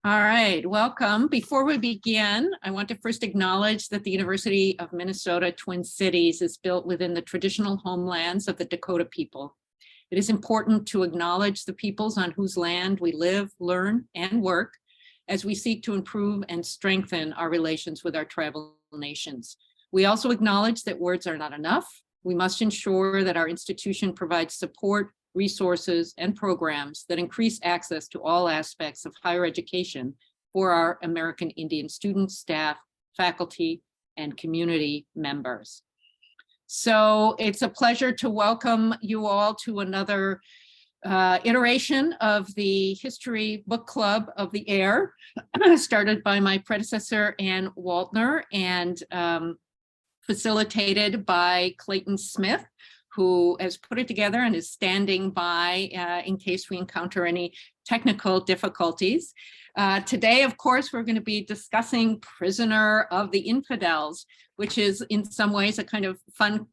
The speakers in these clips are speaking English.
All right, welcome. Before we begin, I want to first acknowledge that the University of Minnesota Twin Cities is built within the traditional homelands of the Dakota people. It is important to acknowledge the peoples on whose land we live, learn, and work as we seek to improve and strengthen our relations with our tribal nations. We also acknowledge that words are not enough. We must ensure that our institution provides support, resources, and programs that increase access to all aspects of higher education for our American Indian students, staff, faculty, and community members. So it's a pleasure to welcome you all to another iteration of the History Book Club of the Air, started by my predecessor, Ann Waltner, and facilitated by Clayton Smith, who has put it together and is standing by in case we encounter any technical difficulties. Today, of course, we're going to be discussing Prisoner of the Infidels, which is in some ways a kind of fun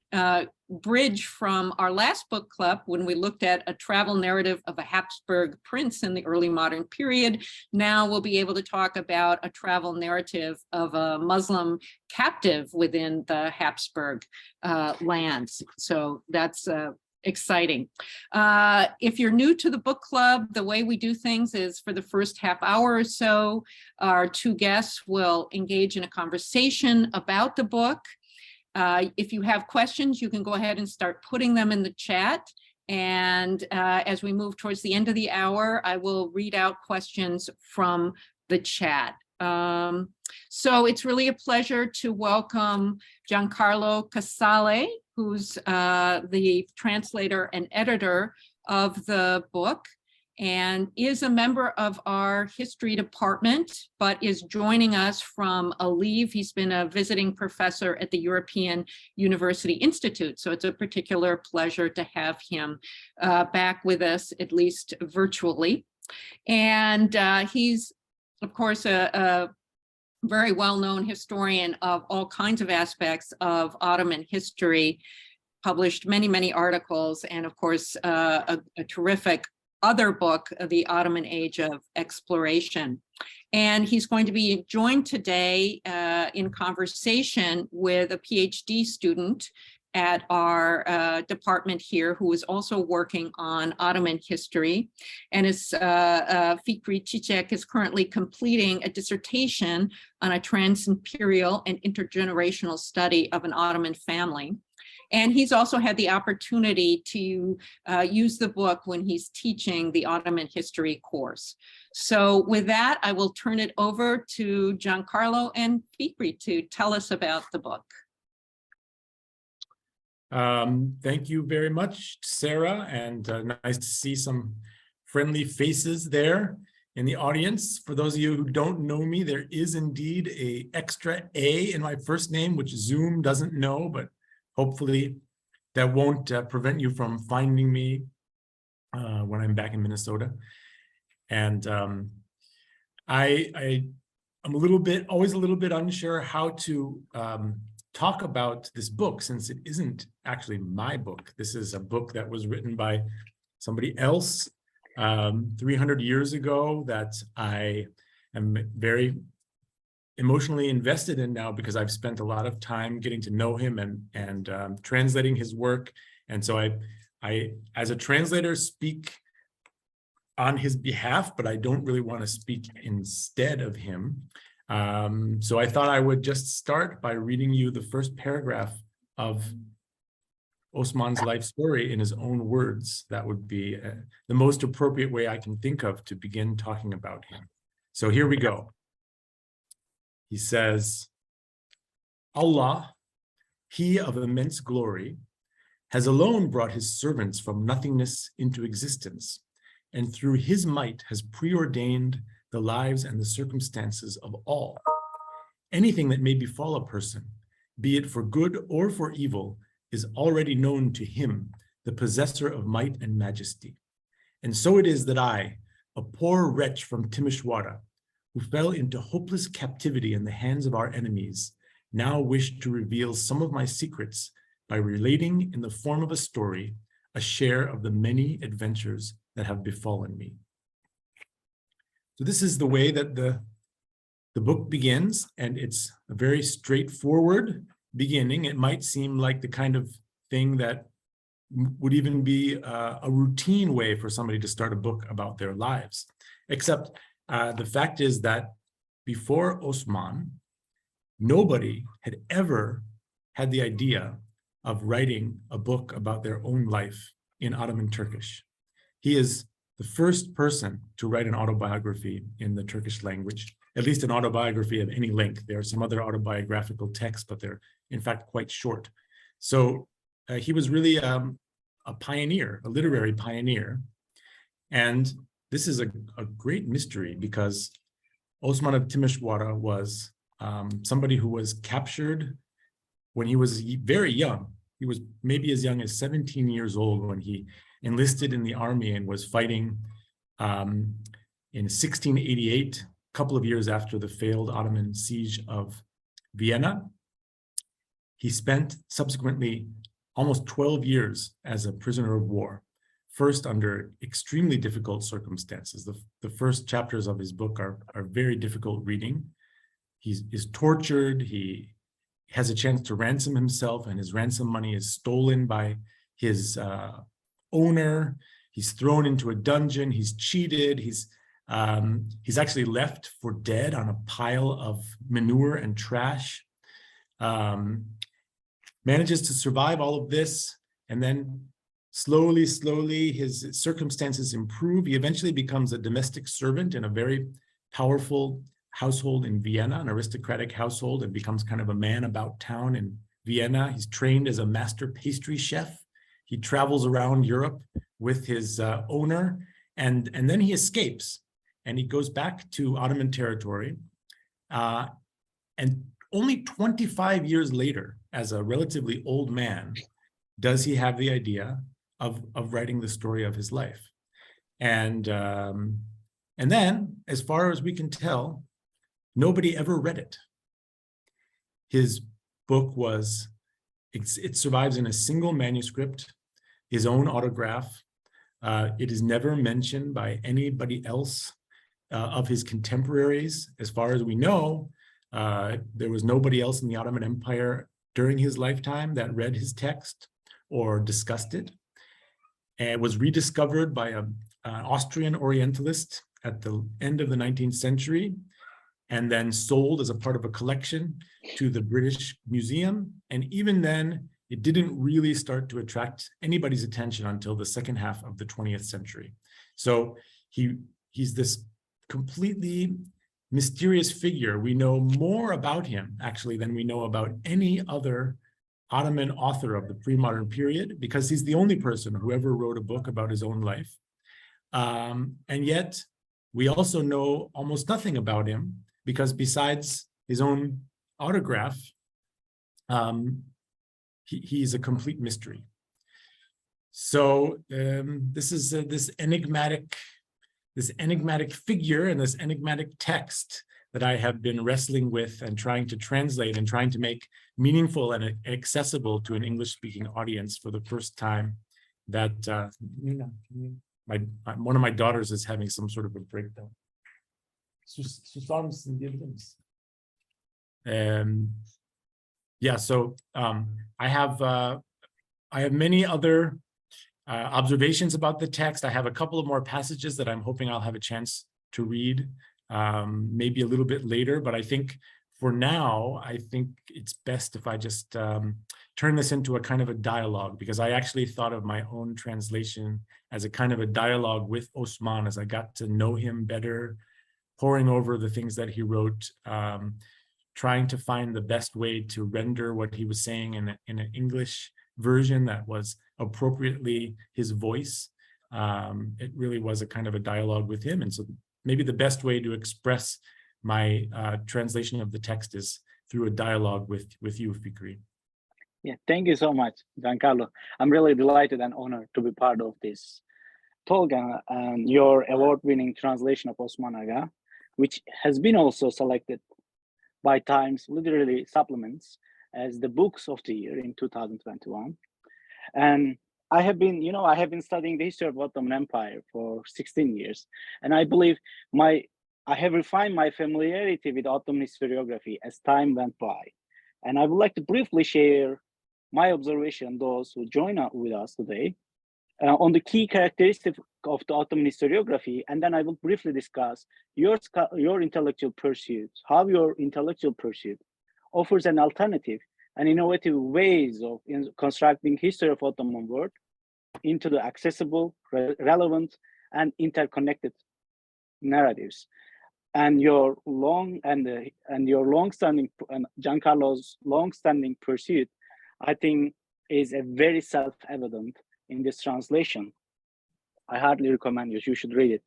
bridge from our last book club when we looked at a travel narrative of a Habsburg prince in the early modern period. Now we'll be able to talk about a travel narrative of a Muslim captive within the Habsburg lands. So that's exciting. If you're new to the book club, the way we do things is for the first half hour or so, our two guests will engage in a conversation about the book. If you have questions, you can go ahead and start putting them in the chat. And as we move towards the end of the hour, I will read out questions from the chat. So it's really a pleasure to welcome Giancarlo Casale, who's the translator and editor of the book and is a member of our history department, but is joining us from a leave. He's been a visiting professor at the European University Institute. So it's a particular pleasure to have him back with us, at least virtually. And he's, of course, a very well-known historian of all kinds of aspects of Ottoman history, published many, many articles, and of course, a terrific other book, The Ottoman Age of Exploration. And he's going to be joined today in conversation with a PhD student at our department here, who is also working on Ottoman history. And is Fikri Çiçek is currently completing a dissertation on a trans-imperial and intergenerational study of an Ottoman family. And he's also had the opportunity to use the book when he's teaching the Ottoman history course. So with that, I will turn it over to Giancarlo and Fikri to tell us about the book. Thank you very much, Sarah, and nice to see some friendly faces there in the audience. For those of you who don't know me, there is indeed an extra A in my first name, which Zoom doesn't know, but hopefully that won't prevent you from finding me when I'm back in Minnesota. And I'm always a little bit unsure how to talk about this book, since it isn't actually my book. This is a book that was written by somebody else 300 years ago that I am very emotionally invested in now, because I've spent a lot of time getting to know him and translating his work. And so I, as a translator, speak on his behalf, but I don't really want to speak instead of him. So I thought I would just start by reading you the first paragraph of Osman's life story in his own words. That would be the most appropriate way I can think of to begin talking about him. So here we go. He says, Allah, he of immense glory, has alone brought his servants from nothingness into existence, and through his might has preordained the lives and the circumstances of all. Anything that may befall a person, be it for good or for evil, is already known to him, the possessor of might and majesty. And so it is that I, a poor wretch from Timișoara, who fell into hopeless captivity in the hands of our enemies, now wish to reveal some of my secrets by relating in the form of a story a share of the many adventures that have befallen me. So this is the way that the book begins, and it's a very straightforward beginning. It might seem like the kind of thing that would even be a routine way for somebody to start a book about their lives. Except the fact is that before Osman, nobody had ever had the idea of writing a book about their own life in Ottoman Turkish. He is the first person to write an autobiography in the Turkish language, at least an autobiography of any length. There are some other autobiographical texts, but they're in fact quite short. So he was really a pioneer, a literary pioneer. And this is a great mystery because Osman of Timișoara was somebody who was captured when he was very young. He was maybe as young as 17 years old when he enlisted in the army and was fighting in 1688, a couple of years after the failed Ottoman siege of Vienna. He spent subsequently almost 12 years as a prisoner of war, first under extremely difficult circumstances. The first chapters of his book are very difficult reading. He is tortured. He has a chance to ransom himself, and his ransom money is stolen by his owner. He's thrown into a dungeon. He's cheated. He's actually left for dead on a pile of manure and trash. Manages to survive all of this, and then slowly his circumstances improve. He eventually becomes a domestic servant in a very powerful household in Vienna, an aristocratic household, and becomes kind of a man about town in Vienna. He's trained as a master pastry chef. He travels around Europe with his owner, and then he escapes, and he goes back to Ottoman territory. And only 25 years later, as a relatively old man, does he have the idea of writing the story of his life. And then, as far as we can tell, nobody ever read it. His book it survives in a single manuscript, his own autograph. It is never mentioned by anybody else of his contemporaries. As far as we know, there was nobody else in the Ottoman Empire during his lifetime that read his text or discussed it. And it was rediscovered by an Austrian Orientalist at the end of the 19th century, and then sold as a part of a collection to the British Museum. And even then, it didn't really start to attract anybody's attention until the second half of the 20th century. So he's this completely mysterious figure. We know more about him, actually, than we know about any other Ottoman author of the pre-modern period, because he's the only person who ever wrote a book about his own life. And yet, we also know almost nothing about him, because besides his own autograph, he's a complete mystery. So this is this enigmatic figure and this enigmatic text that I have been wrestling with and trying to translate and trying to make meaningful and accessible to an English-speaking audience for the first time. That one of my daughters is having some sort of a breakdown. Yeah, so I have many other observations about the text. I have a couple of more passages that I'm hoping I'll have a chance to read, maybe a little bit later, but I think for now, I think it's best if I just turn this into a kind of a dialogue, because I actually thought of my own translation as a kind of a dialogue with Osman as I got to know him better, poring over the things that he wrote, trying to find the best way to render what he was saying in an English version that was appropriately his voice. It really was a kind of a dialogue with him. And so maybe the best way to express my translation of the text is through a dialogue with you, Fikri. Yeah, thank you so much, Giancarlo. I'm really delighted and honored to be part of this talk and your award-winning translation of Osman Aga, which has been also selected by Times Literary Supplements as the books of the year in 2021. And I have been studying the history of Ottoman Empire for 16 years. And I believe my I have refined my familiarity with Ottoman historiography as time went by. And I would like to briefly share my observation, those who join up with us today, on the key characteristics of the Ottoman historiography, and then I will briefly discuss your intellectual pursuit, how your intellectual pursuit offers an alternative and innovative ways of constructing history of Ottoman world into the accessible, relevant, and interconnected narratives. And your long-standing Giancarlo's long-standing pursuit, I think, is a very self-evident in this translation. I hardly recommend you. You should read it.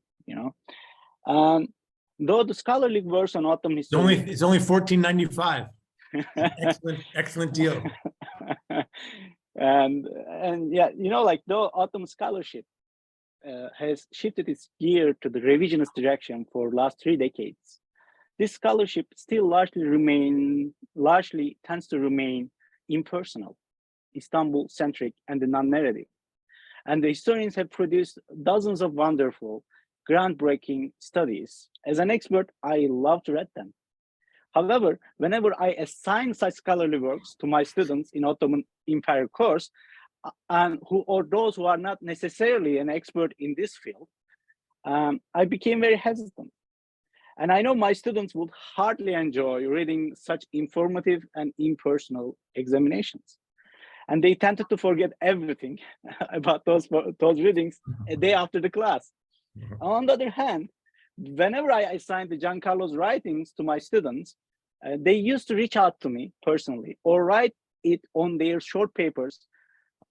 Though the scholarly verse on Ottoman history, It's only $14.95. Excellent deal. and yeah, though Ottoman scholarship has shifted its gear to the revisionist direction for last 3 decades, this scholarship still largely tends to remain impersonal, Istanbul-centric, and non-narrative. And the historians have produced dozens of wonderful, groundbreaking studies. As an expert, I love to read them. However, whenever I assign such scholarly works to my students in Ottoman Empire course, or those who are not necessarily an expert in this field, I became very hesitant. And I know my students would hardly enjoy reading such informative and impersonal examinations. And they tended to forget everything about those readings a day after the class. On the other hand, whenever I assigned the Giancarlo's writings to my students, they used to reach out to me personally or write it on their short papers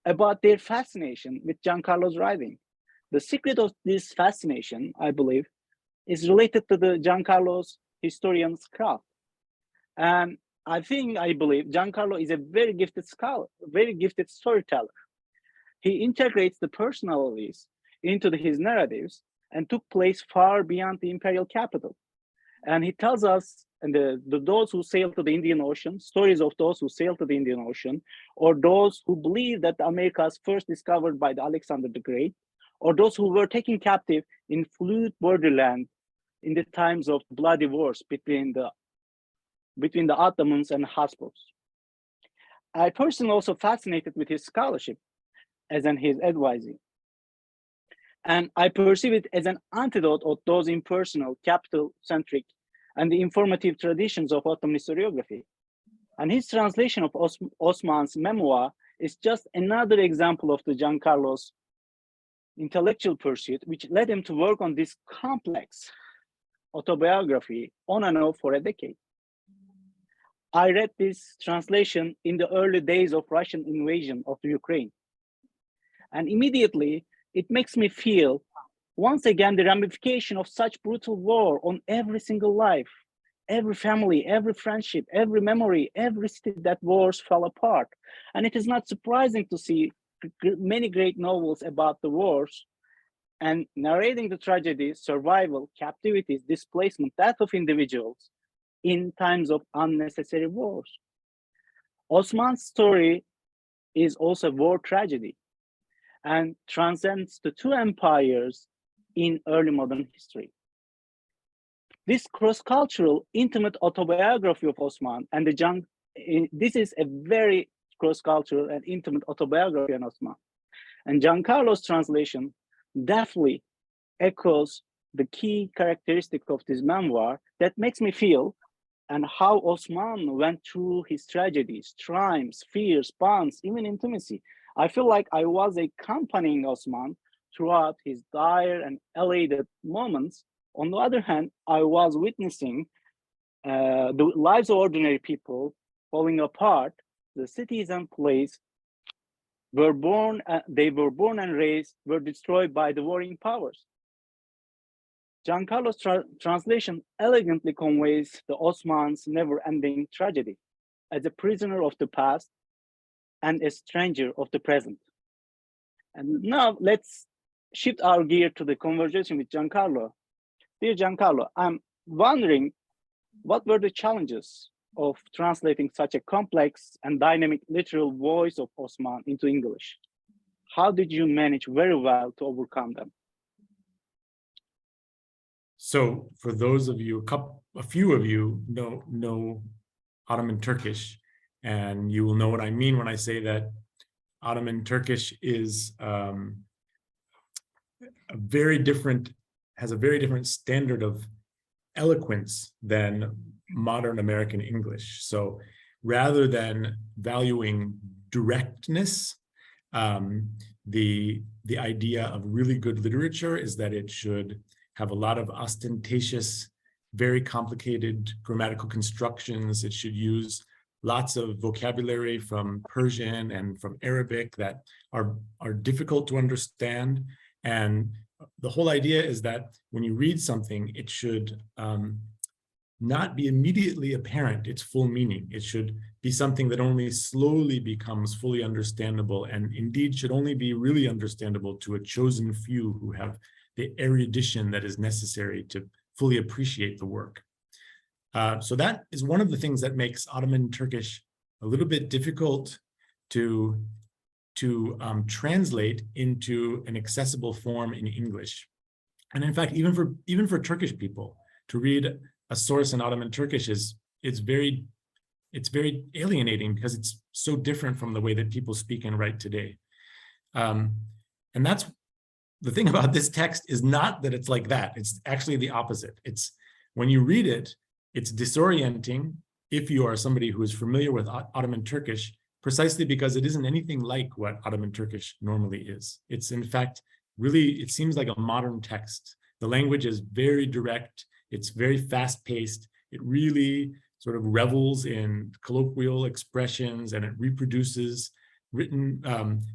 about their fascination with Giancarlo's writing. The secret of this fascination, I believe, is related to the Giancarlo's historian's craft. And I believe Giancarlo is a very gifted scholar, very gifted storyteller. He integrates the personalities into his narratives and took place far beyond the imperial capital. And he tells us, and those who sailed to the Indian Ocean, stories of those who sailed to the Indian Ocean, or those who believe that the Americas first discovered by the Alexander the Great, or those who were taken captive in fluid borderland in the times of bloody wars between the Ottomans and Habsburgs. I personally also fascinated with his scholarship as his advising. And I perceive it as an antidote of those impersonal, capital-centric, and the informative traditions of Ottoman historiography. And his translation of Osman's memoir is just another example of the Giancarlo's intellectual pursuit, which led him to work on this complex autobiography on and off for a decade. I read this translation in the early days of Russian invasion of Ukraine. And immediately, it makes me feel, once again, the ramification of such brutal war on every single life, every family, every friendship, every memory, every city that wars fell apart. And it is not surprising to see many great novels about the wars and narrating the tragedy, survival, captivity, displacement, death of individuals in times of unnecessary wars. Osman's story is also war tragedy and transcends the two empires in early modern history. This cross-cultural, intimate autobiography of Osman and this is a very cross-cultural and intimate autobiography on Osman. And Giancarlo's translation definitely echoes the key characteristic of this memoir that makes me feel and how Osman went through his tragedies, triumphs, fears, bonds, even intimacy. I feel like I was accompanying Osman throughout his dire and elated moments. On the other hand, I was witnessing the lives of ordinary people falling apart. The cities and places they were born and raised, were destroyed by the warring powers. Giancarlo's translation elegantly conveys the Osman's never-ending tragedy as a prisoner of the past and a stranger of the present. And now let's shift our gear to the conversation with Giancarlo. Dear Giancarlo, I'm wondering what were the challenges of translating such a complex and dynamic literal voice of Osman into English? How did you manage very well to overcome them? So for those of you, a few of you know Ottoman Turkish, and you will know what I mean when I say that Ottoman Turkish is has a very different standard of eloquence than modern American English. So rather than valuing directness, the idea of really good literature is that it should have a lot of ostentatious, very complicated grammatical constructions. It should use lots of vocabulary from Persian and from Arabic that are difficult to understand. And the whole idea is that when you read something, it should not be immediately apparent its full meaning. It should be something that only slowly becomes fully understandable, and indeed should only be really understandable to a chosen few who have the erudition that is necessary to fully appreciate the work. So that is one of the things that makes Ottoman Turkish a little bit difficult to translate into an accessible form in English. And in fact, even for Turkish people, to read a source in Ottoman Turkish it's very alienating, because it's so different from the way that people speak and write today. And that's the thing about this text, is not that it's like that. It's actually the opposite. It's when you read it, it's disorienting if you are somebody who is familiar with Ottoman Turkish, precisely because it isn't anything like what Ottoman Turkish normally is. It's in fact, really, it seems like a modern text. The language is very direct. It's very fast-paced. It really sort of revels in colloquial expressions, and it reproduces written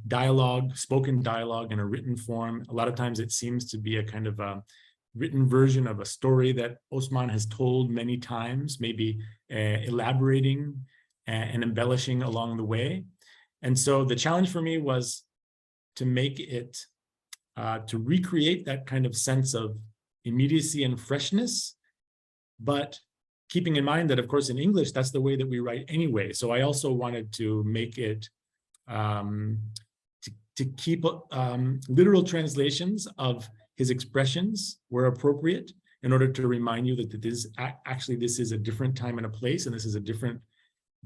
dialogue, spoken dialogue in a written form. A lot of times it seems to be a kind of a written version of a story that Osman has told many times, maybe elaborating and embellishing along the way. And so the challenge for me was to make it, to recreate that kind of sense of immediacy and freshness, but keeping in mind that, of course, in English, that's the way that we write anyway. So I also wanted to make it, to keep literal translations of his expressions were appropriate, in order to remind you that this is a different time and a place, and this is a different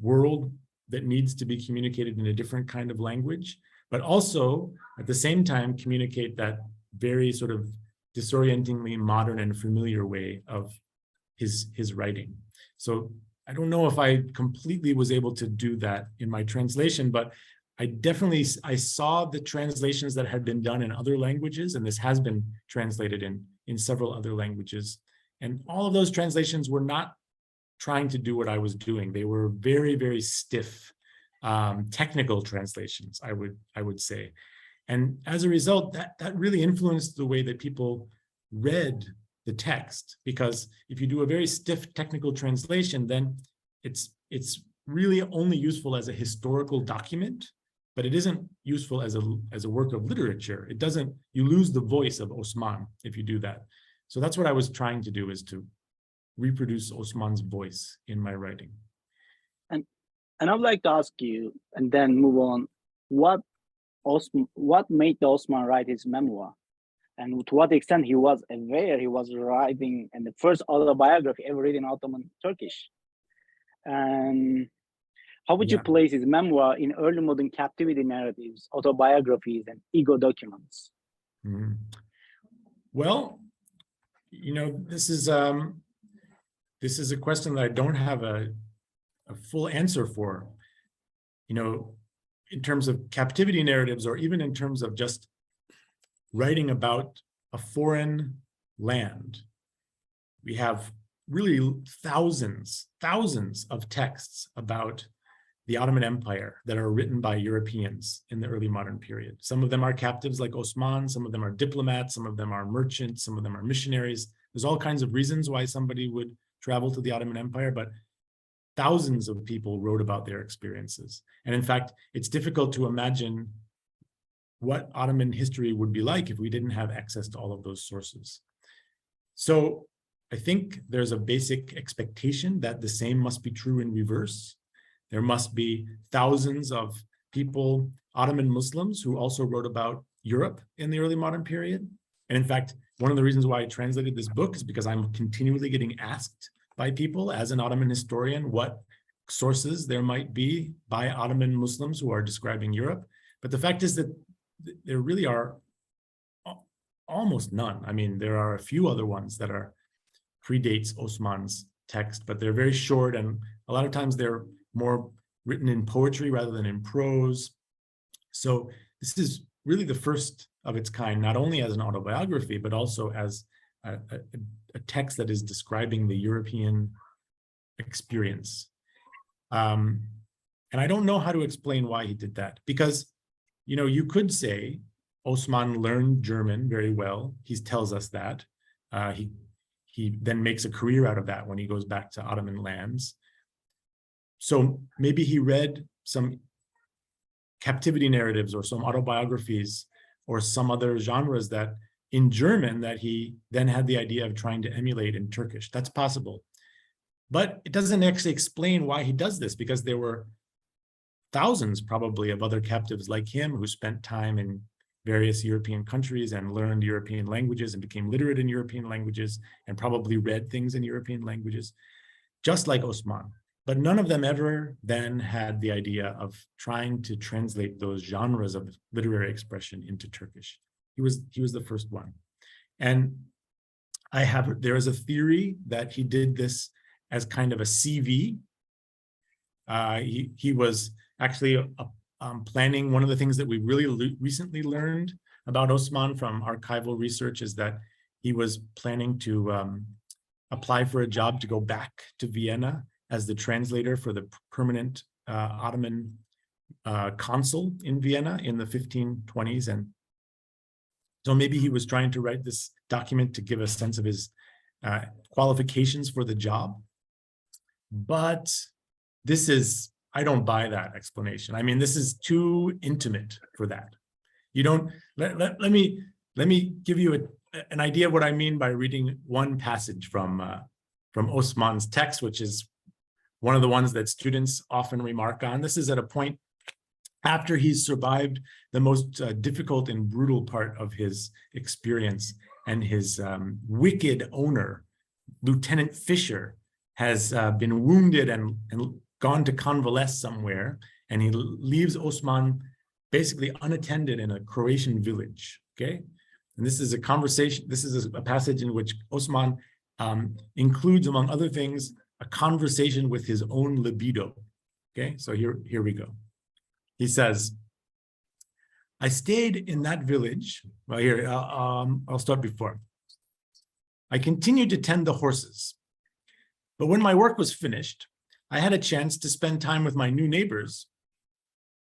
world that needs to be communicated in a different kind of language, but also at the same time communicate that very sort of disorientingly modern and familiar way of his writing. So I don't know if I completely was able to do that in my translation, but I saw the translations that had been done in other languages, and this has been translated in several other languages. And all of those translations were not trying to do what I was doing. They were very, very stiff, technical translations, I would say. And as a result, that really influenced the way that people read the text, because if you do a very stiff technical translation, then it's really only useful as a historical document, but it isn't useful as a work of literature. It doesn't, you lose the voice of Osman if you do that. So that's what I was trying to do, is to reproduce Osman's voice in my writing. And I'd like to ask you, and then move on, what made Osman write his memoir? And to what extent he was aware he was writing in the first autobiography ever written in Ottoman Turkish? And how would you place his memoir in early modern captivity narratives, autobiographies, and ego documents? Mm-hmm. Well, this is a question that I don't have a full answer for. In terms of captivity narratives, or even in terms of just writing about a foreign land, we have really thousands of texts about the Ottoman Empire that are written by Europeans in the early modern period. Some of them are captives like Osman, some of them are diplomats, some of them are merchants, some of them are missionaries. There's all kinds of reasons why somebody would travel to the Ottoman Empire, but thousands of people wrote about their experiences. And in fact, it's difficult to imagine what Ottoman history would be like if we didn't have access to all of those sources. So I think there's a basic expectation that the same must be true in reverse. There must be thousands of people, Ottoman Muslims, who also wrote about Europe in the early modern period. And in fact, one of the reasons why I translated this book is because I'm continually getting asked by people as an Ottoman historian what sources there might be by Ottoman Muslims who are describing Europe. But the fact is that there really are almost none. I mean, there are a few other ones that are predates Osman's text, but they're very short, and a lot of times they're more written in poetry rather than in prose. So this is really the first of its kind, not only as an autobiography, but also as a text that is describing the European experience. And I don't know how to explain why he did that, because, you know, you could say Osman learned German very well. He tells us that. He then makes a career out of that when he goes back to Ottoman lands. So maybe he read some captivity narratives or some autobiographies or some other genres that in German that he then had the idea of trying to emulate in Turkish. That's possible. But it doesn't actually explain why he does this, because there were thousands probably of other captives like him who spent time in various European countries and learned European languages and became literate in European languages and probably read things in European languages, just like Osman. But none of them ever then had the idea of trying to translate those genres of literary expression into Turkish. He was the first one. And there is a theory that he did this as kind of a CV. He was actually planning. One of the things that we really recently learned about Osman from archival research is that he was planning to apply for a job to go back to Vienna as the translator for the permanent Ottoman consul in Vienna in the 1520s. And so maybe he was trying to write this document to give a sense of his qualifications for the job. But this is, I don't buy that explanation. I mean, this is too intimate for that. You don't, let me give you an idea of what I mean by reading one passage from Osman's text, which is one of the ones that students often remark on. This is at a point after he's survived the most difficult and brutal part of his experience, and his wicked owner, Lieutenant Fisher, has been wounded and gone to convalesce somewhere, and he leaves Osman basically unattended in a Croatian village, okay? And this is a conversation, this is a passage in which Osman includes, among other things, a conversation with his own libido, okay? So here we go. He says, I stayed in that village, well here, I'll start before. I continued to tend the horses, but when my work was finished, I had a chance to spend time with my new neighbors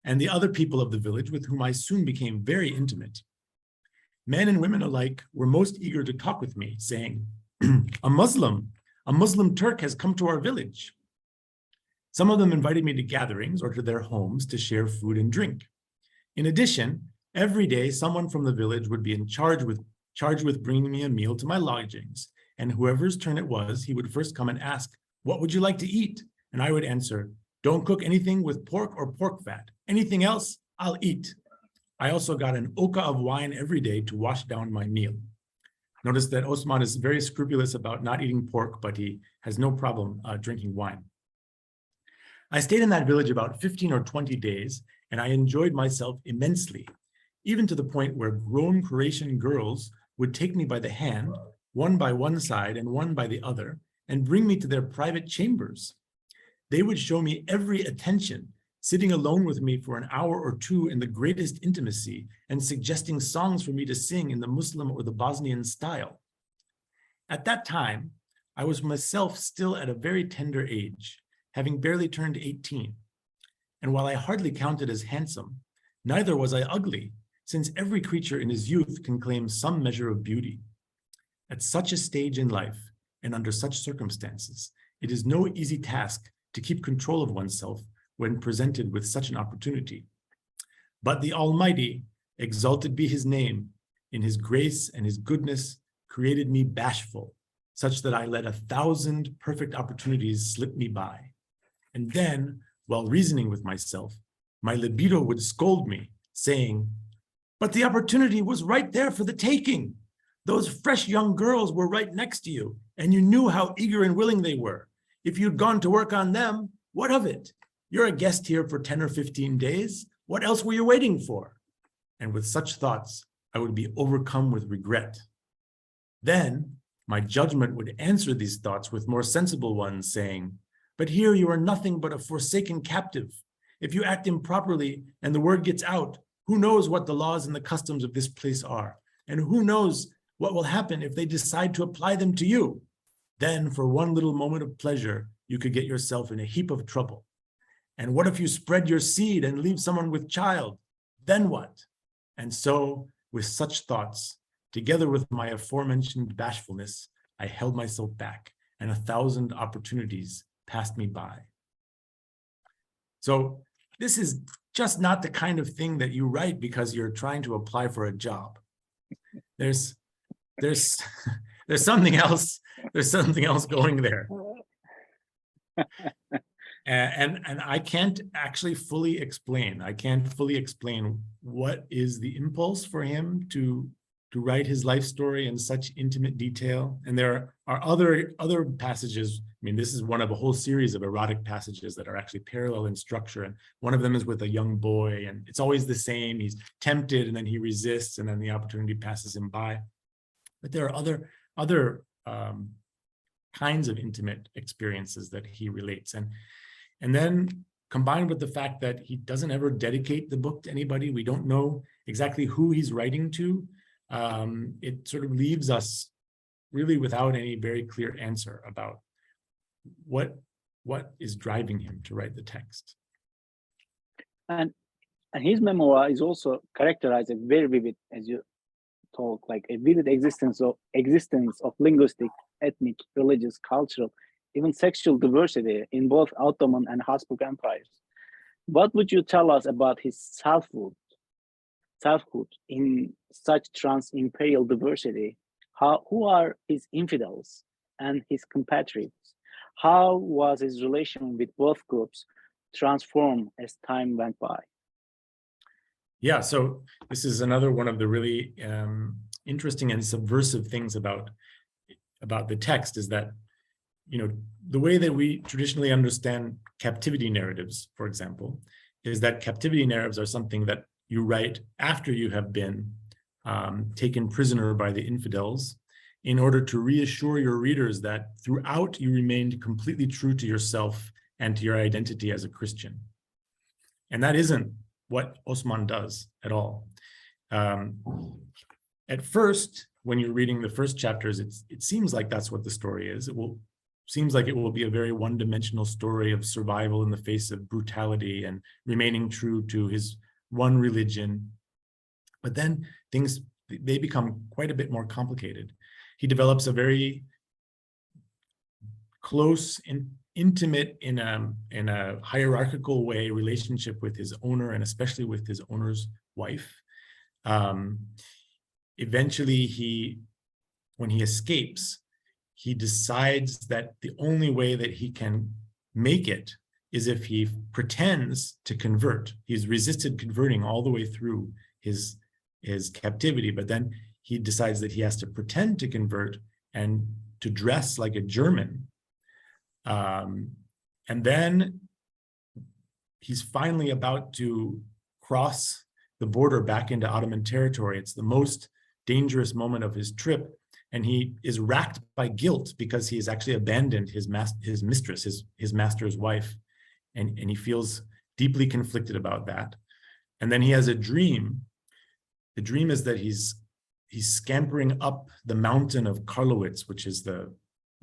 and the other people of the village with whom I soon became very intimate. Men and women alike were most eager to talk with me, saying, a Muslim Turk has come to our village. Some of them invited me to gatherings or to their homes to share food and drink. In addition, every day someone from the village would be charged with bringing me a meal to my lodgings, and whoever's turn it was, he would first come and ask, what would you like to eat? And I would answer, don't cook anything with pork or pork fat. Anything else, I'll eat. I also got an oka of wine every day to wash down my meal. Notice that Osman is very scrupulous about not eating pork, but he has no problem drinking wine. I stayed in that village about 15 or 20 days, and I enjoyed myself immensely, even to the point where grown Croatian girls would take me by the hand, one by one side and one by the other, and bring me to their private chambers. They would show me every attention, sitting alone with me for an hour or two in the greatest intimacy and suggesting songs for me to sing in the Muslim or the Bosnian style. At that time, I was myself still at a very tender age, having barely turned 18. And while I hardly counted as handsome, neither was I ugly, since every creature in his youth can claim some measure of beauty. At such a stage in life, and under such circumstances, it is no easy task to keep control of oneself when presented with such an opportunity. But the Almighty, exalted be his name, in his grace and his goodness, created me bashful, such that I let 1,000 perfect opportunities slip me by. And then, while reasoning with myself, my libido would scold me, saying, but the opportunity was right there for the taking. Those fresh young girls were right next to you, and you knew how eager and willing they were. If you'd gone to work on them, what of it? You're a guest here for 10 or 15 days. What else were you waiting for? And with such thoughts, I would be overcome with regret. Then my judgment would answer these thoughts with more sensible ones, saying, but here you are nothing but a forsaken captive. If you act improperly and the word gets out, who knows what the laws and the customs of this place are? And who knows what will happen if they decide to apply them to you? Then for one little moment of pleasure, you could get yourself in a heap of trouble. And what if you spread your seed and leave someone with child? Then what? And so with such thoughts, together with my aforementioned bashfulness, I held myself back, and 1,000 opportunities passed me by. So this is just not the kind of thing that you write because you're trying to apply for a job. There's something else. There's something else going there. And I can't actually fully explain. I can't fully explain what is the impulse for him to write his life story in such intimate detail. And there are other passages. I mean, this is one of a whole series of erotic passages that are actually parallel in structure. And one of them is with a young boy, and it's always the same. He's tempted, and then he resists, and then the opportunity passes him by. But there are other kinds of intimate experiences that he relates. And then combined with the fact that he doesn't ever dedicate the book to anybody, we don't know exactly who he's writing to. It sort of leaves us really without any very clear answer about what is driving him to write the text. And his memoir is also characterized as very vivid, as you talk, like a vivid existence of linguistic, ethnic, religious, cultural, even sexual diversity in both Ottoman and Habsburg empires. What would you tell us about his selfhood in such trans-imperial diversity? Who are his infidels and his compatriots? How was his relation with both groups transformed as time went by? Yeah, so this is another one of the really interesting and subversive things about the text, is that, you know, the way that we traditionally understand captivity narratives, for example, is that captivity narratives are something that you write after you have been taken prisoner by the infidels, in order to reassure your readers that throughout you remained completely true to yourself and to your identity as a Christian. And that isn't what Osman does at all. At first, when you're reading the first chapters, it seems like that's what the story is. Seems like it will be a very one-dimensional story of survival in the face of brutality and remaining true to his one religion. But then they become quite a bit more complicated. He develops a very close and intimate, in a hierarchical way, relationship with his owner, and especially with his owner's wife. Eventually, when he escapes, he decides that the only way that he can make it is if he pretends to convert. He's resisted converting all the way through his captivity, but then he decides that he has to pretend to convert and to dress like a German. And then he's finally about to cross the border back into Ottoman territory. It's the most dangerous moment of his trip, and he is racked by guilt because he has actually abandoned his mistress, his master's wife, and he feels deeply conflicted about that. And then he has a dream. The dream is that he's scampering up the mountain of Karlowitz, which is the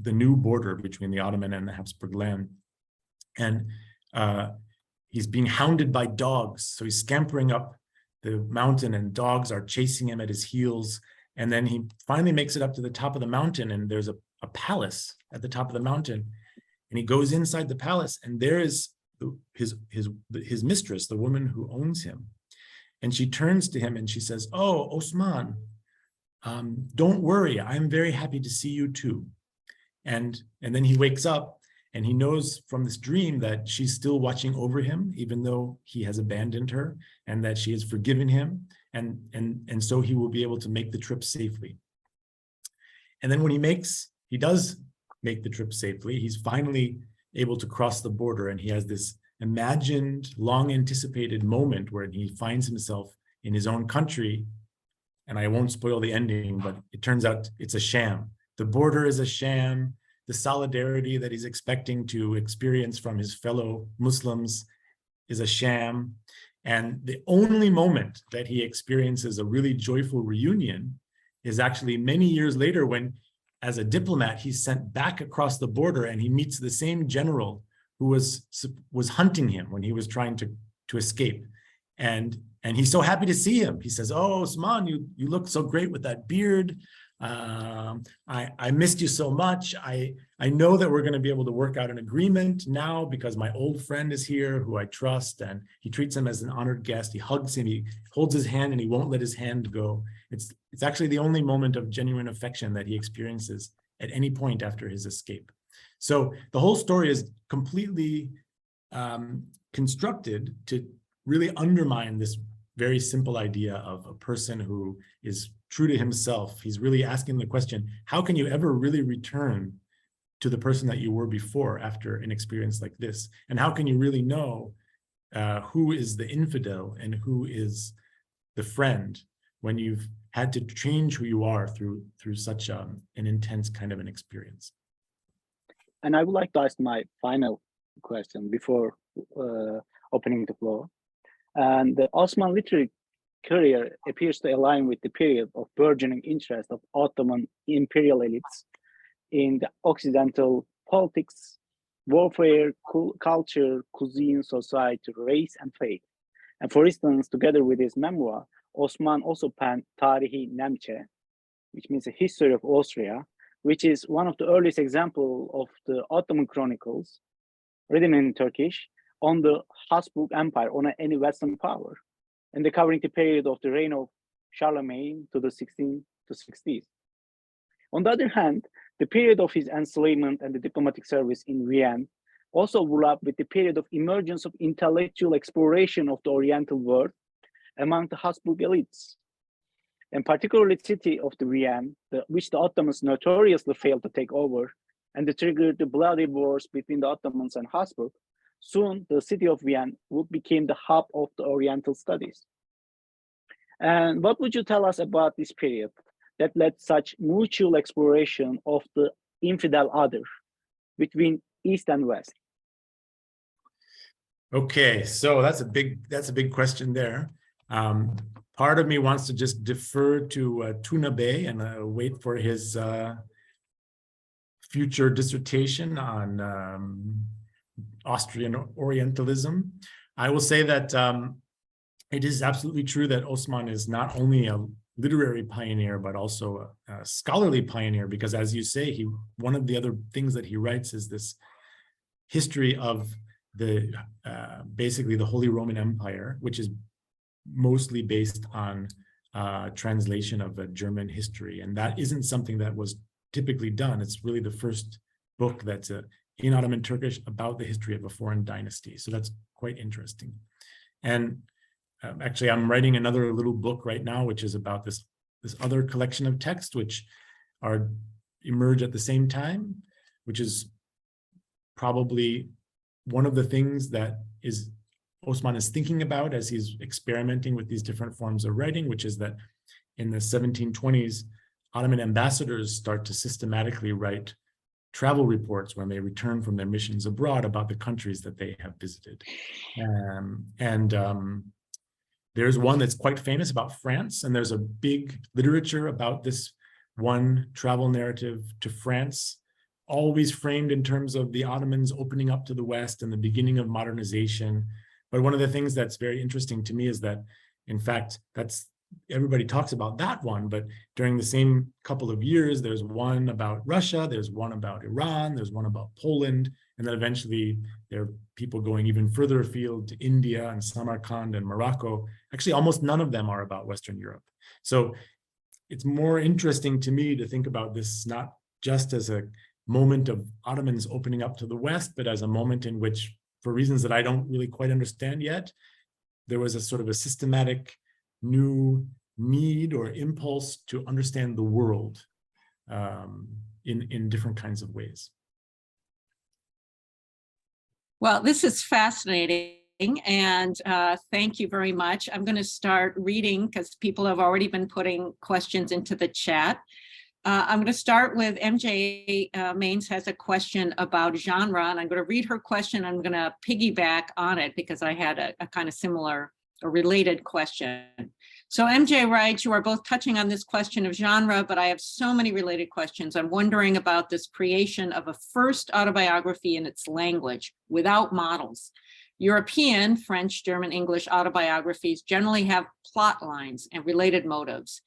new border between the Ottoman and the Habsburg land. And he's being hounded by dogs. So he's scampering up the mountain, and dogs are chasing him at his heels. And then he finally makes it up to the top of the mountain, and there's a palace at the top of the mountain. And he goes inside the palace, and there is his mistress, the woman who owns him. And she turns to him and she says, "Oh, Osman, don't worry. I'm very happy to see you too." And then he wakes up, and he knows from this dream that she's still watching over him, even though he has abandoned her, and that she has forgiven him. And so he will be able to make the trip safely. And then when he does make the trip safely, he's finally able to cross the border, and he has this imagined, long anticipated moment where he finds himself in his own country. And I won't spoil the ending, but it turns out it's a sham. The border is a sham. The solidarity that he's expecting to experience from his fellow Muslims is a sham. And the only moment that he experiences a really joyful reunion is actually many years later when, as a diplomat, he's sent back across the border and he meets the same general who was hunting him when he was trying to escape. And he's so happy to see him. He says, "Oh, Osman, you look so great with that beard. I missed you so much. I know that we're going to be able to work out an agreement now because my old friend is here who I trust." And he treats him as an honored guest. He hugs him, he holds his hand, and he won't let his hand go. It's actually the only moment of genuine affection that he experiences at any point after his escape. So the whole story is completely constructed to really undermine this very simple idea of a person who is true to himself. He's really asking the question, how can you ever really return to the person that you were before after an experience like this? And how can you really know who is the infidel and who is the friend when you've had to change who you are through such an intense kind of an experience? And I would like to ask my final question before opening the floor. And the Osman literary career appears to align with the period of burgeoning interest of Ottoman imperial elites in the Occidental politics, warfare, culture, cuisine, society, race, and faith. And for instance, together with his memoir, Osman also penned Tarihi Nemce, which means a history of Austria, which is one of the earliest examples of the Ottoman chronicles, written in Turkish, on the Habsburg Empire, on any Western power, and covering the period of the reign of Charlemagne to the 1660s. On the other hand, the period of his enslavement and the diplomatic service in Vienna also overlapped with the period of emergence of intellectual exploration of the Oriental world among the Habsburg elites, and particularly the city of the Vienna, which the Ottomans notoriously failed to take over, and triggered the bloody wars between the Ottomans and Habsburg. Soon, the city of Vienna would become the hub of the Oriental studies. And what would you tell us about this period that led such mutual exploration of the infidel other between East and West? Okay, so that's a big question there. Part of me wants to just defer to Tuna Bey and wait for his future dissertation on Austrian Orientalism. I will say that it is absolutely true that Osman is not only a literary pioneer, but also a scholarly pioneer, because as you say, one of the other things that he writes is this history of the basically the Holy Roman Empire, which is mostly based on translation of a German history. And that isn't something that was typically done. It's really the first book that's in Ottoman Turkish about the history of a foreign dynasty. So that's quite interesting. And actually, I'm writing another little book right now, which is about this other collection of texts, which emerge at the same time, which is probably one of the things that Osman is thinking about as he's experimenting with these different forms of writing, which is that in the 1720s, Ottoman ambassadors start to systematically write travel reports when they return from their missions abroad about the countries that they have visited. There's one that's quite famous about France, and there's a big literature about this one travel narrative to France, always framed in terms of the Ottomans opening up to the West and the beginning of modernization. But one of the things that's very interesting to me is that, in fact, everybody talks about that one, but during the same couple of years, there's one about Russia, there's one about Iran, there's one about Poland, and then eventually there are people going even further afield to India and Samarkand and Morocco. Actually, almost none of them are about Western Europe. So it's more interesting to me to think about this not just as a moment of Ottomans opening up to the West, but as a moment in which, for reasons that I don't really quite understand yet, there was a sort of a systematic new need or impulse to understand the world in different kinds of ways. Well, this is fascinating, and thank you very much. I'm going to start reading because people have already been putting questions into the chat. I'm going to start with MJ Maines has a question about genre, and I'm going to read her question. I'm going to piggyback on it because I had a kind of similar or related question. So MJ writes, you are both touching on this question of genre, but I have so many related questions. I'm wondering about this creation of a first autobiography in its language without models. European, French, German, English autobiographies generally have plot lines and related motives.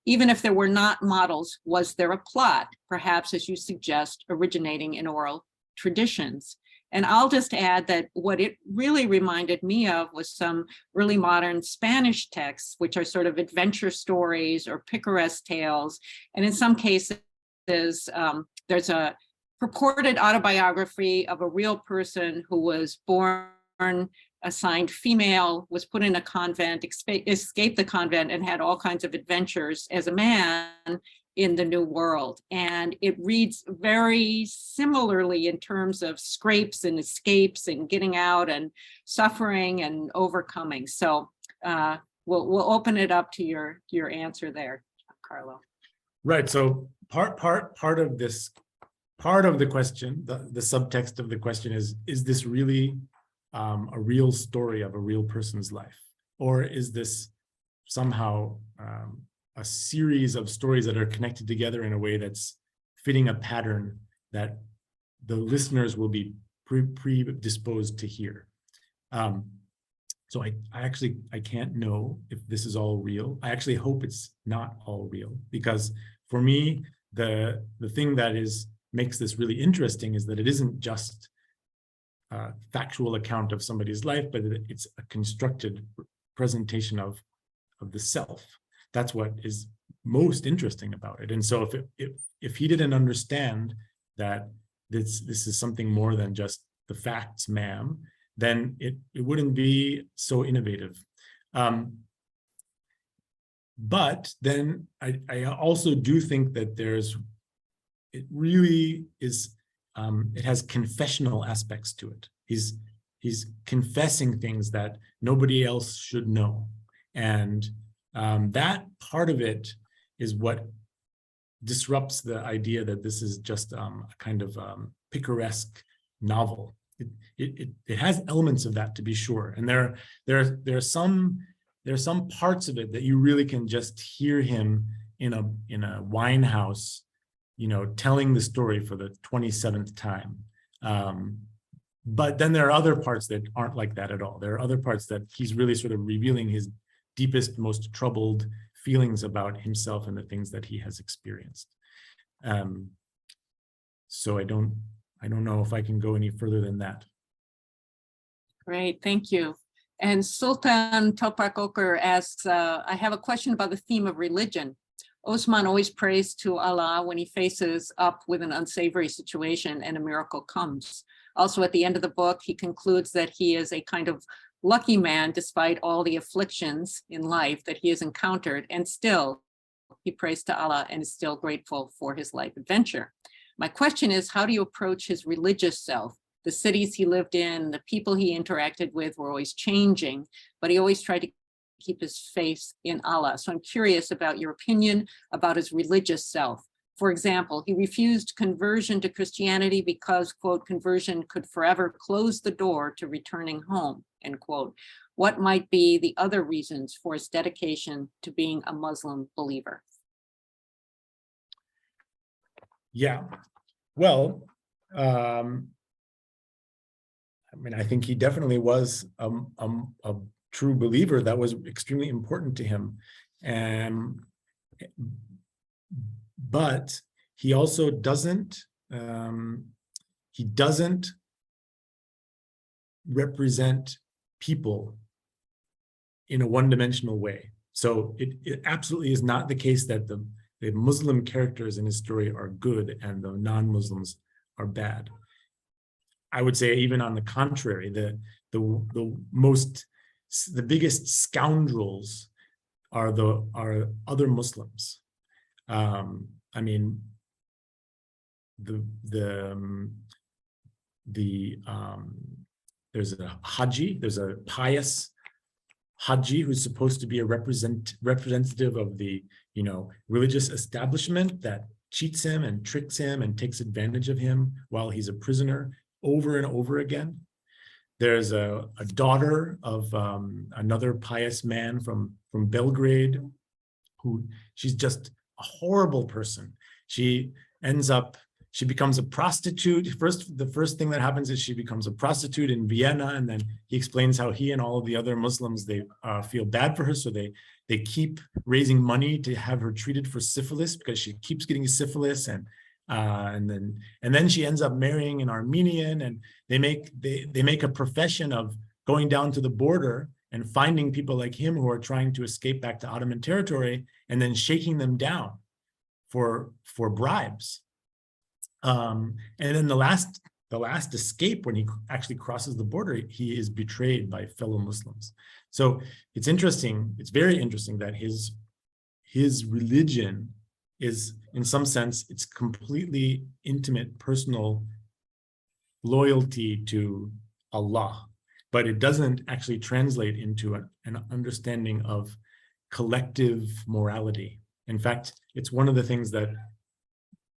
Even if there were not models, was there a plot, perhaps as you suggest, originating in oral traditions? And I'll just add that what it really reminded me of was some early modern Spanish texts, which are sort of adventure stories or picaresque tales. And in some cases, there's a purported autobiography of a real person who was born, assigned female, was put in a convent, escaped the convent, and had all kinds of adventures as a man in the New World. And it reads very similarly in terms of scrapes and escapes and getting out and suffering and overcoming. So we'll open it up to your answer there, Carlo. Right. So part of this, part of the question, the subtext of the question is this really a real story of a real person's life? Or is this somehow a series of stories that are connected together in a way that's fitting a pattern that the listeners will be predisposed to hear? So I can't know if this is all real. I actually hope it's not all real, because for me, the thing that makes this really interesting is that it isn't just a factual account of somebody's life, but it's a constructed presentation of the self. That's what is most interesting about it. And so if he didn't understand that this is something more than just the facts, ma'am, then it wouldn't be so innovative. But then I also do think that it really is, it has confessional aspects to it. He's confessing things that nobody else should know. And that part of it is what disrupts the idea that this is just a kind of picaresque novel. It has elements of that, to be sure, and there are some parts of it that you really can just hear him in a wine house, telling the story for the 27th time. But then there are other parts that aren't like that at all. There are other parts that he's really sort of revealing his deepest, most troubled feelings about himself and the things that he has experienced. So I don't know if I can go any further than that. Great, thank you. And Sultan Topak Okur asks, I have a question about the theme of religion. Osman always prays to Allah when he faces up with an unsavory situation and a miracle comes. Also, at the end of the book, he concludes that he is a kind of lucky man despite all the afflictions in life that he has encountered, and still he prays to Allah and is still grateful for his life adventure. My question is, how do you approach his religious self? The cities he lived in, the people he interacted with were always changing, but he always tried to keep his faith in Allah. So I'm curious about your opinion about his religious self. For example, he refused conversion to Christianity because, quote, conversion could forever close the door to returning home, end quote. What might be the other reasons for his dedication to being a Muslim believer? Yeah, well, I think he definitely was a true believer. That was extremely important to him. But he also doesn't represent people in a one-dimensional way. So it absolutely is not the case that the Muslim characters in his story are good and the non-Muslims are bad. I would say even on the contrary, the biggest scoundrels are other Muslims. there's a Haji, there's a pious Haji who's supposed to be a representative of the, religious establishment that cheats him and tricks him and takes advantage of him while he's a prisoner over and over again. There's a daughter of another pious man from Belgrade, who she's just a horrible person. She becomes a prostitute. The first thing that happens is she becomes a prostitute in Vienna, and then he explains how he and all of the other Muslims, they feel bad for her, so they keep raising money to have her treated for syphilis because she keeps getting syphilis, and then she ends up marrying an Armenian, and they make a profession of going down to the border and finding people like him who are trying to escape back to Ottoman territory, and then shaking them down for bribes. And then the last escape, when he actually crosses the border, he is betrayed by fellow Muslims. So it's interesting. It's very interesting that his religion is, in some sense, it's completely intimate, personal loyalty to Allah, but it doesn't actually translate into an understanding of collective morality. In fact, it's one of the things that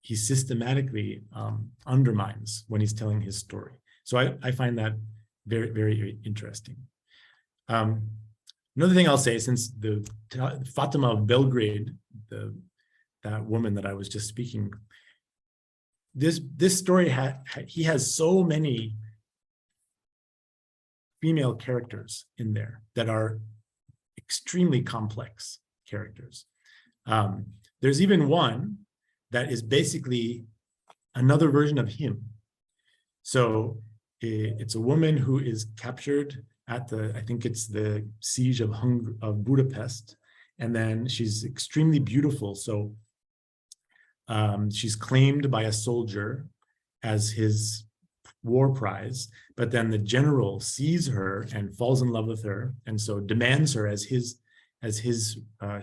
he systematically undermines when he's telling his story. So I find that very, very interesting. Another thing I'll say, since the Fatima of Belgrade, that woman that I was just speaking, this story he has so many female characters in there that are extremely complex characters. There's even one that is basically another version of him. So it's a woman who is captured at I think it's the siege of Budapest, and then she's extremely beautiful. So she's claimed by a soldier as his war prize, but then the general sees her and falls in love with her, and so demands her as his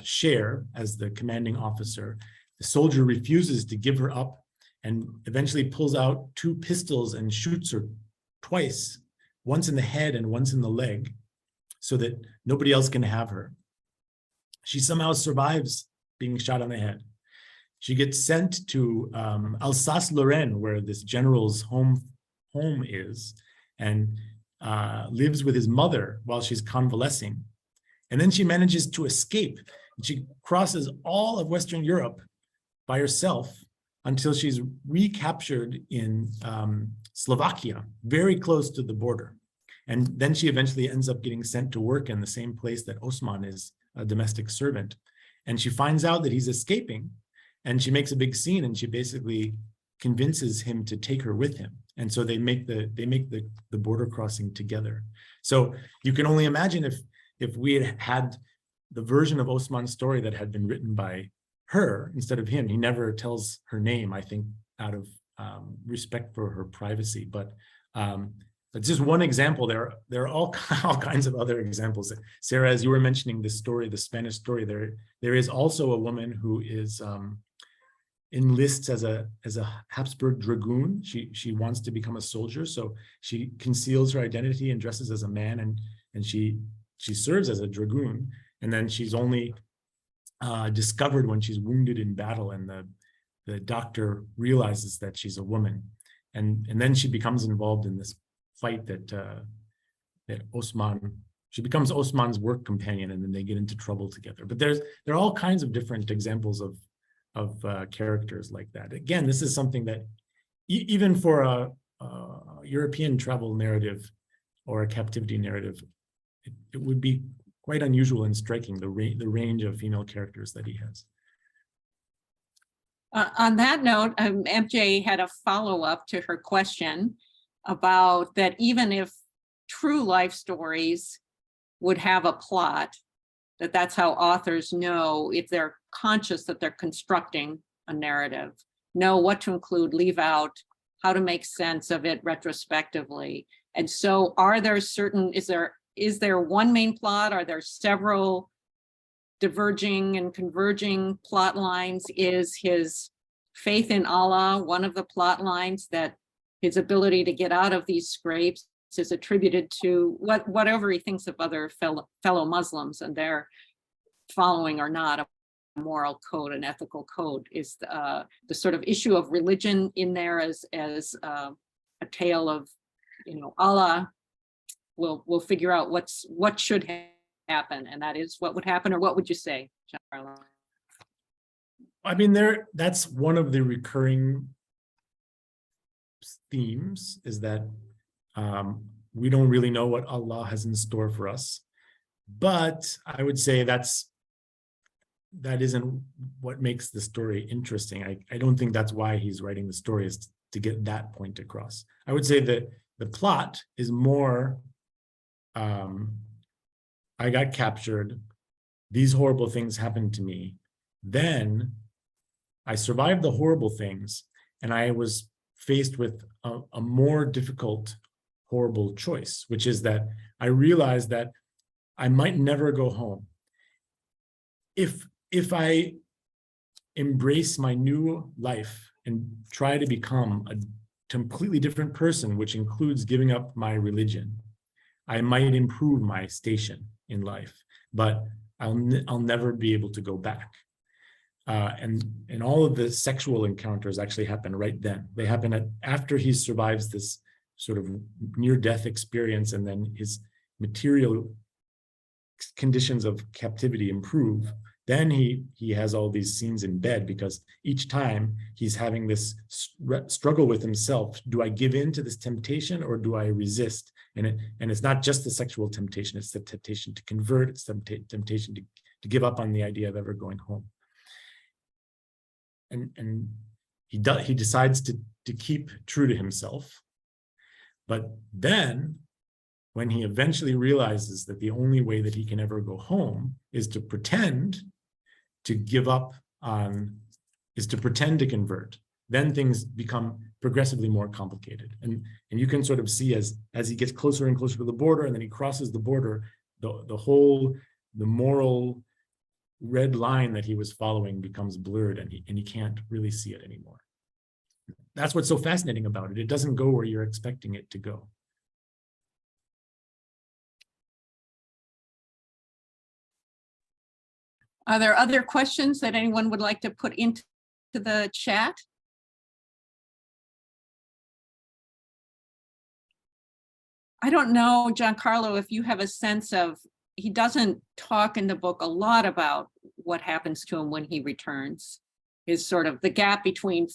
share as the commanding officer. The soldier refuses to give her up and eventually pulls out 2 pistols and shoots her twice, once in the head and once in the leg, so that nobody else can have her. She somehow survives being shot on the head. She gets sent to Alsace-Lorraine, where this general's home is, and lives with his mother while she's convalescing. And then she manages to escape. She crosses all of Western Europe by herself until she's recaptured in Slovakia, very close to the border. And then she eventually ends up getting sent to work in the same place that Osman is, a domestic servant. And she finds out that he's escaping, and she makes a big scene, and she basically convinces him to take her with him. And so they make the border crossing together. So you can only imagine if we had the version of Osman's story that had been written by her instead of him. He never tells her name, I think, out of respect for her privacy. But it's just one example. There are all kinds of other examples. Sarah, as you were mentioning this story, the Spanish story, there is also a woman who is enlists as a Habsburg dragoon. She wants to become a soldier, so she conceals her identity and dresses as a man, and she serves as a dragoon. And then she's only discovered when she's wounded in battle, and the doctor realizes that she's a woman, and then she becomes involved in this fight that Osman. She becomes Osman's work companion, and then they get into trouble together. But there are all kinds of different examples of characters like that. Again, this is something that even for a European travel narrative or a captivity narrative, it would be quite unusual and striking, the range of female characters that he has. On that note, MJ had a follow-up to her question about that even if true life stories would have a plot, that's how authors know if they're conscious that they're constructing a narrative, know what to include, leave out, how to make sense of it retrospectively. And so is there one main plot? Are there several diverging and converging plot lines? Is his faith in Allah. One of the plot lines that his ability to get out of these scrapes is attributed to whatever he thinks of other fellow Muslims and their following or not a moral code, an ethical code, is the sort of issue of religion in there as a tale of, Allah will figure out what should happen, and that is what would happen. Or what would you say, Giancarlo? I mean, that's one of the recurring themes, is that we don't really know what Allah has in store for us. But I would say that isn't what makes the story interesting. I don't think that's why he's writing the story, is to get that point across. I would say that the plot is more, I got captured, these horrible things happened to me, then I survived the horrible things, and I was faced with a more difficult, horrible choice, which is that I realized that I might never go home. If I embrace my new life and try to become a completely different person, which includes giving up my religion, I might improve my station in life, but I'll never be able to go back. And all of the sexual encounters actually happen right then. They happen after he survives this sort of near-death experience, and then his material conditions of captivity improve. Then he has all these scenes in bed, because each time he's having this struggle with himself. Do I give in to this temptation, or do I resist? And it's not just the sexual temptation, it's the temptation to convert, it's the temptation to give up on the idea of ever going home. And he decides to keep true to himself. But then, when he eventually realizes that the only way that he can ever go home is to pretend to give up on, is to pretend to convert, then things become progressively more complicated. And you can sort of see as he gets closer and closer to the border, and then he crosses the border, the moral red line that he was following becomes blurred, and he can't really see it anymore. That's what's so fascinating about it. It doesn't go where you're expecting it to go. Are there other questions that anyone would like to put into the chat? I don't know, Giancarlo, if you have a sense of, he doesn't talk in the book a lot about what happens to him when he returns, is sort of the gap between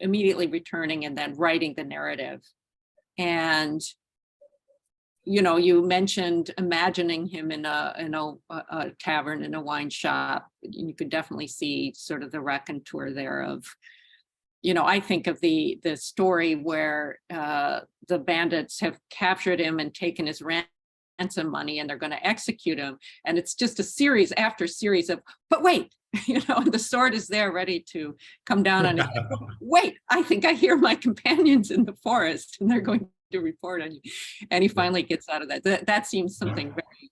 immediately returning and then writing the narrative. And you mentioned imagining him in a tavern, in a wine shop. You could definitely see sort of the raconteur there of, I think of the story where the bandits have captured him and taken his ransom money, and they're going to execute him. And it's just a series after series of, but wait, the sword is there ready to come down on his head. Wait, I think I hear my companions in the forest, and they're going to report on you. And he finally gets out of that. That seems something very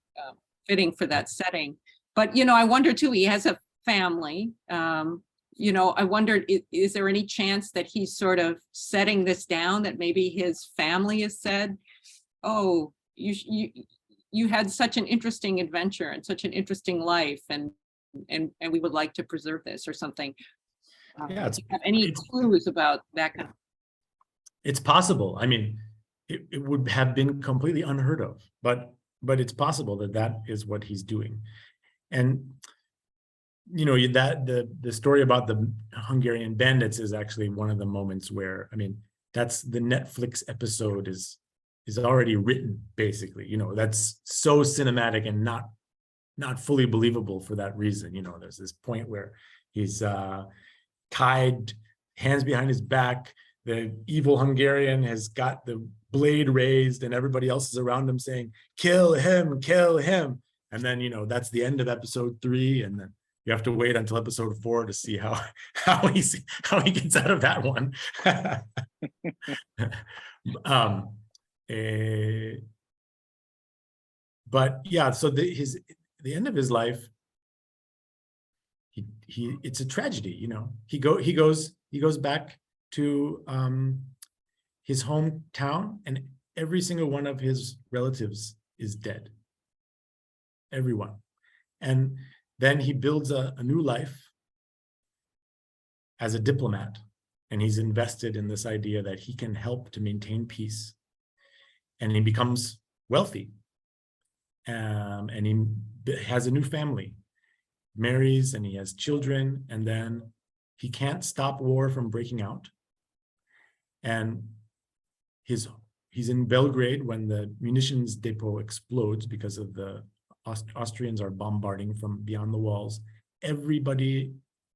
fitting for that setting. But, I wonder too, he has a family. I wondered, is there any chance that he's sort of setting this down, that maybe his family has said, oh, you had such an interesting adventure and such an interesting life, and we would like to preserve this, or something. Yeah, do you have any clues about that kind of? It's possible. I mean, it would have been completely unheard of, but it's possible that is what he's doing. And that the story about the Hungarian bandits is actually one of the moments where, I mean, that's the Netflix episode is already written, basically. That's so cinematic and not fully believable for that reason. There's this point where he's tied, hands behind his back. The evil Hungarian has got the blade raised, and everybody else is around him saying, kill him, kill him. And then, that's the end of episode 3. And then you have to wait until episode 4 to see how he gets out of that one. But yeah, so the end of his life, it's a tragedy, you know. He goes back to his hometown, and every single one of his relatives is dead. Everyone. And then he builds a new life as a diplomat, and he's invested in this idea that he can help to maintain peace. And he becomes wealthy, and he has a new family, marries, and he has children, and then he can't stop war from breaking out. And he's in Belgrade when the munitions depot explodes because of the Austrians are bombarding from beyond the walls. Everybody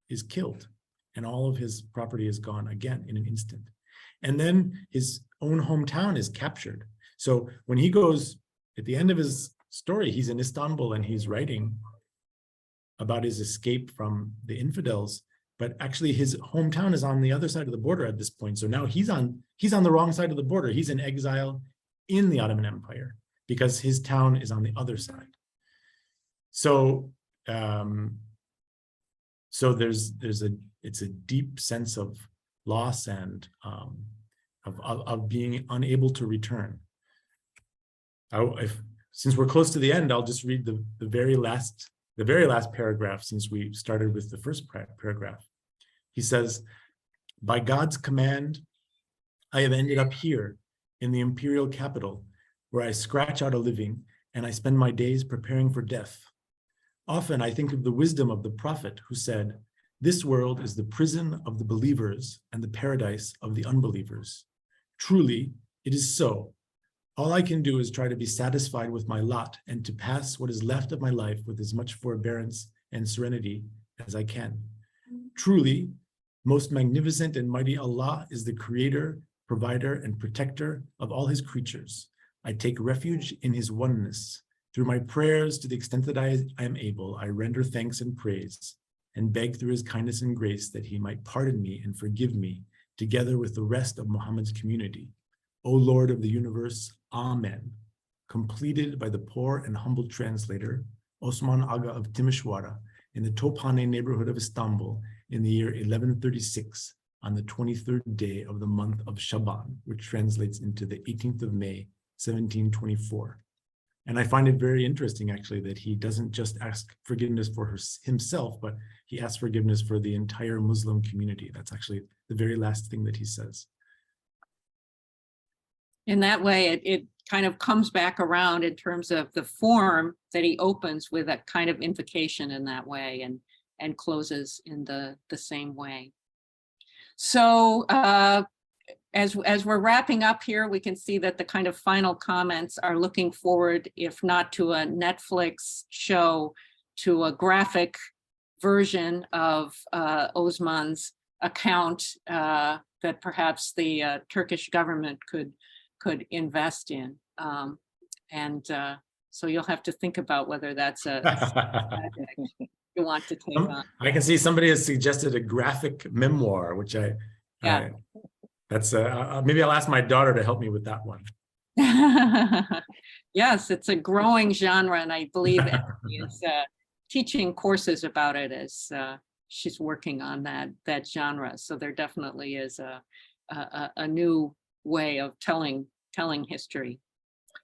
is killed, and all of his property is gone again in an instant. And then his own hometown is captured. So when he goes, at the end of his story, he's in Istanbul and he's writing about his escape from the infidels, but actually his hometown is on the other side of the border at this point. So now he's on the wrong side of the border. He's in exile in the Ottoman Empire because his town is on the other side. So it's a deep sense of loss and of being unable to return. Since we're close to the end, I'll just read the very last paragraph, since we started with the first paragraph. He says, "By God's command, I have ended up here in the imperial capital, where I scratch out a living and I spend my days preparing for death. Often I think of the wisdom of the prophet who said, 'This world is the prison of the believers and the paradise of the unbelievers.' Truly, it is so. All I can do is try to be satisfied with my lot and to pass what is left of my life with as much forbearance and serenity as I can. Truly, most magnificent and mighty Allah is the creator, provider, and protector of all his creatures. I take refuge in his oneness. Through my prayers, to the extent that I am able, I render thanks and praise and beg through his kindness and grace that he might pardon me and forgive me, together with the rest of Muhammad's community. O Lord of the universe, Amen." Completed by the poor and humble translator, Osman Aga of Timișoara, in the Tophane neighborhood of Istanbul in the year 1136, on the 23rd day of the month of Shaban, which translates into the 18th of May, 1724. And I find it very interesting, actually, that he doesn't just ask forgiveness for himself, but he asks forgiveness for the entire Muslim community. That's actually the very last thing that he says. In that way, it kind of comes back around in terms of the form that he opens with a kind of invocation in that way, and closes in the same way. So as we're wrapping up here, we can see that the kind of final comments are looking forward, if not to a Netflix show, to a graphic version of Osman's account that perhaps the Turkish government could invest in. So you'll have to think about whether that's a project you want to take on. I can see somebody has suggested a graphic memoir, which that's maybe I'll ask my daughter to help me with that one. Yes, it's a growing genre, and I believe Emily is teaching courses about it as she's working on that genre. So there definitely is a new way of telling history.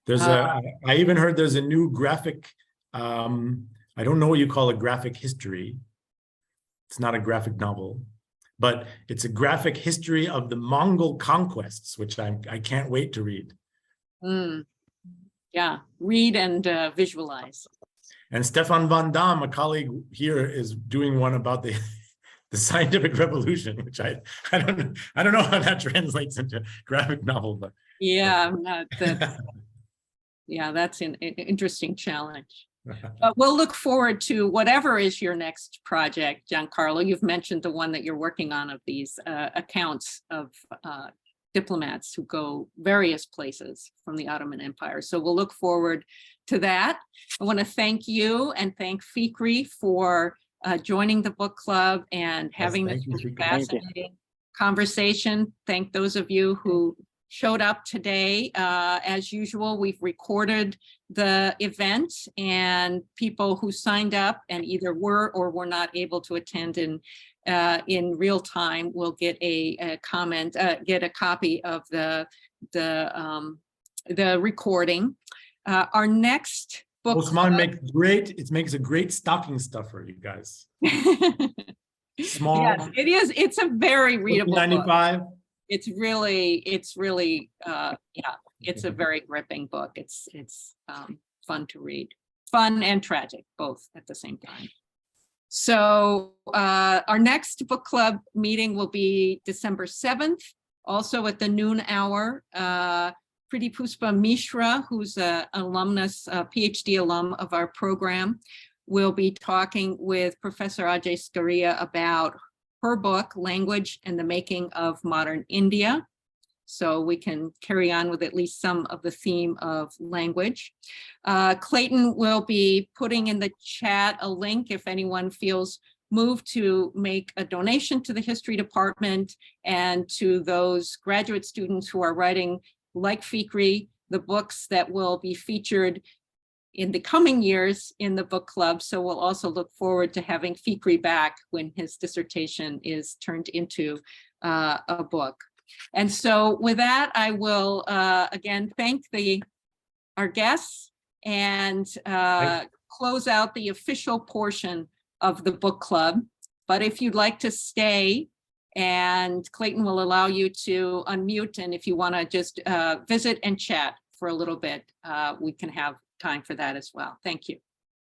There's I even heard there's a new graphic. I don't know what you call a graphic history. It's not a graphic novel, but it's a graphic history of the Mongol conquests, which I can't wait to read. Yeah, read and visualize. And Stefan van Dam, a colleague here, is doing one about the scientific revolution, which I don't know how that translates into graphic novel, but yeah, that's an interesting challenge. But we'll look forward to whatever is your next project, Giancarlo. You've mentioned the one that you're working on of these accounts of diplomats who go various places from the Ottoman Empire. So we'll look forward to that. I want to thank you and thank Fikri for joining the book club and having this fascinating conversation. Thank those of you who showed up today. As usual, we've recorded the event, and people who signed up and either were or were not able to attend in real time will get a comment, get a copy of the recording. Our next book Osman makes a great stocking stuffer, you guys. Small. Yes, it is. It's a very readable book. 95. It's really, yeah, it's a very gripping book. It's fun to read, fun and tragic, both at the same time. So our next book club meeting will be December 7th, also at the noon hour. Priti Puspa Mishra, who's an alumnus, PhD alum of our program, will be talking with Professor Ajay Skaria about her book, Language and the Making of Modern India. So we can carry on with at least some of the theme of language. Clayton will be putting in the chat a link if anyone feels moved to make a donation to the history department and to those graduate students who are writing, like Fikri, the books that will be featured in the coming years in the book club. So we'll also look forward to having Fikri back when his dissertation is turned into a book. And so with that, I will again thank our guests and close out the official portion of the book club. But if you'd like to stay, and Clayton will allow you to unmute, and if you want to just visit and chat for a little bit, we can have time for that as well. Thank you.